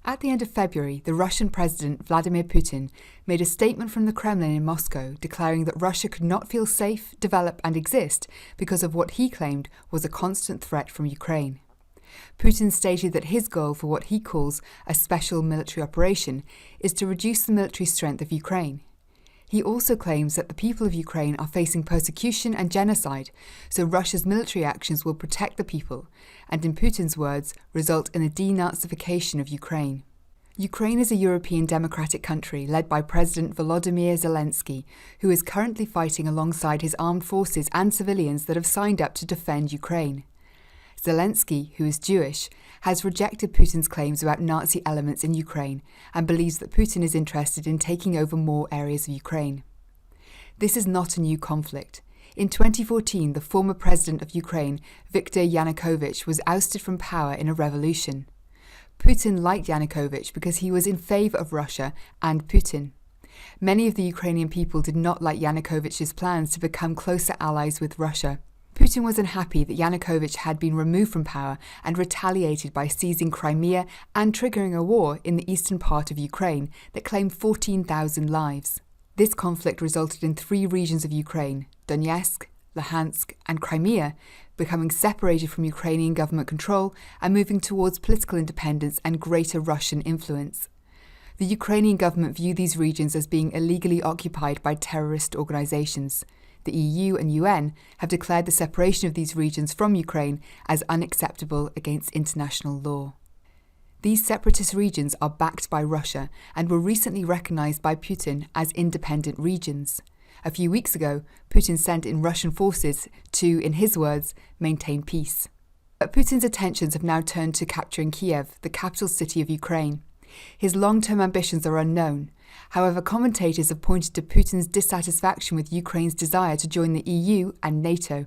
At the end of February, the Russian President Vladimir Putin made a statement from the Kremlin in Moscow declaring that Russia could not feel safe, develop and exist because of what he claimed was a constant threat from Ukraine. Putin stated that his goal for what he calls a special military operation is to reduce the military strength of Ukraine. He also claims that the people of Ukraine are facing persecution and genocide, so Russia's military actions will protect the people, and in Putin's words, result in a de-Nazification of Ukraine. Ukraine is a European democratic country led by President Volodymyr Zelensky, who is currently fighting alongside his armed forces and civilians that have signed up to defend Ukraine. Zelensky, who is Jewish, has rejected Putin's claims about Nazi elements in Ukraine and believes that Putin is interested in taking over more areas of Ukraine. This is not a new conflict. In 2014, the former president of Ukraine, VIKTOR YANUKOVYCH, was ousted from power in a revolution. Putin liked YANUKOVYCH because he was in favour of Russia and Putin. Many of the Ukrainian people did not like Yanukovych's plans to become closer allies with Russia. Putin was unhappy that Yanukovych had been removed from power and retaliated by seizing Crimea and triggering a war in the eastern part of Ukraine that claimed 14,000 lives. This conflict resulted in 3 regions of Ukraine, Donetsk, Luhansk and Crimea, becoming separated from Ukrainian government control and moving towards political independence and greater Russian influence. The Ukrainian government viewed these regions as being illegally occupied by terrorist organizations. The EU and UN have declared the separation of these regions from Ukraine as unacceptable against international law. These separatist regions are backed by Russia and were recently recognized by Putin as independent regions. A few weeks ago, Putin sent in Russian forces to, in his words, maintain peace. But Putin's attentions have now turned to capturing Kiev, the capital city of Ukraine. His long-term ambitions are unknown. However, commentators have pointed to Putin's dissatisfaction with Ukraine's desire to join the EU and NATO.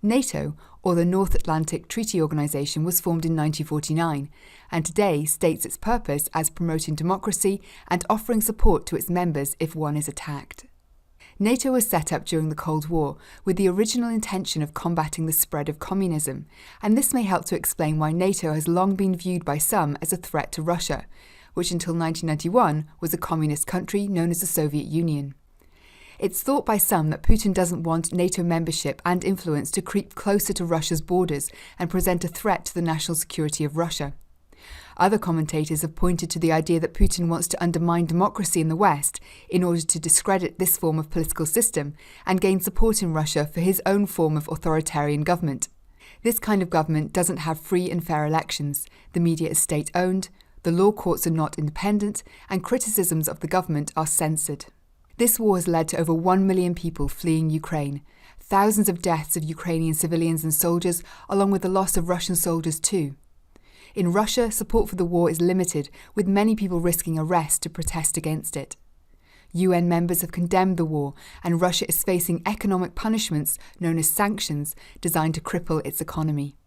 NATO, or the North Atlantic Treaty Organization, was formed in 1949 and today states its purpose as promoting democracy and offering support to its members if one is attacked. NATO was set up during the Cold War with the original intention of combating the spread of communism, and this may help to explain why NATO has long been viewed by some as a threat to Russia, which until 1991 was a communist country known as the Soviet Union. It's thought by some that Putin doesn't want NATO membership and influence to creep closer to Russia's borders and present a threat to the national security of Russia. Other commentators have pointed to the idea that Putin wants to undermine democracy in the West in order to discredit this form of political system and gain support in Russia for his own form of authoritarian government. This kind of government doesn't have free and fair elections, the media is state-owned, the law courts are not independent, and criticisms of the government are censored. This war has led to over 1 million people fleeing Ukraine, thousands of deaths of Ukrainian civilians and soldiers, along with the loss of Russian soldiers too. In Russia, support for the war is limited, with many people risking arrest to protest against it. UN members have condemned the war, and Russia is facing economic punishments known as sanctions designed to cripple its economy.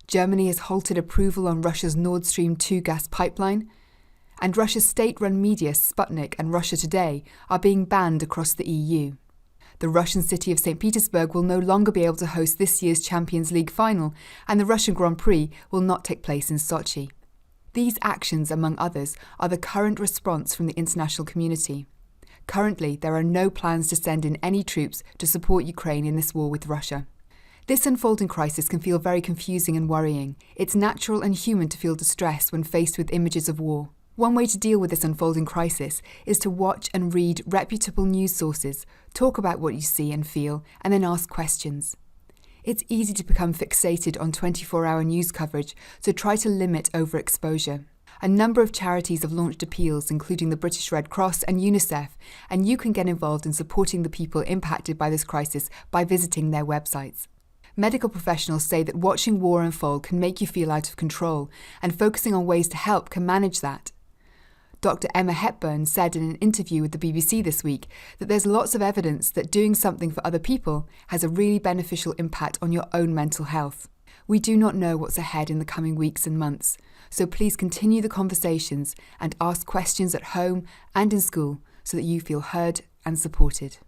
Germany has halted approval on Russia's Nord Stream 2 gas pipeline, and Russia's state-run media Sputnik and Russia Today are being banned across the EU. The Russian city of St. Petersburg will no longer be able to host this year's Champions League final, and the Russian Grand Prix will not take place in Sochi. These actions, among others, are the current response from the international community. Currently, there are no plans to send in any troops to support Ukraine in this war with Russia. This unfolding crisis can feel very confusing and worrying. It's natural and human to feel distress when faced with images of war. One way to deal with this unfolding crisis is to watch and read reputable news sources, talk about what you see and feel, and then ask questions. It's easy to become fixated on 24-hour news coverage, so try to limit overexposure. A number of charities have launched appeals, including the British Red Cross and UNICEF, and you can get involved in supporting the people impacted by this crisis by visiting their websites. Medical professionals say that watching war unfold can make you feel out of control, and focusing on ways to help can manage that. Dr. Emma Hepburn said in an interview with the BBC this week that there's lots of evidence that doing something for other people has a really beneficial impact on your own mental health. We do not know what's ahead in the coming weeks and months, so please continue the conversations and ask questions at home and in school so that you feel heard and supported.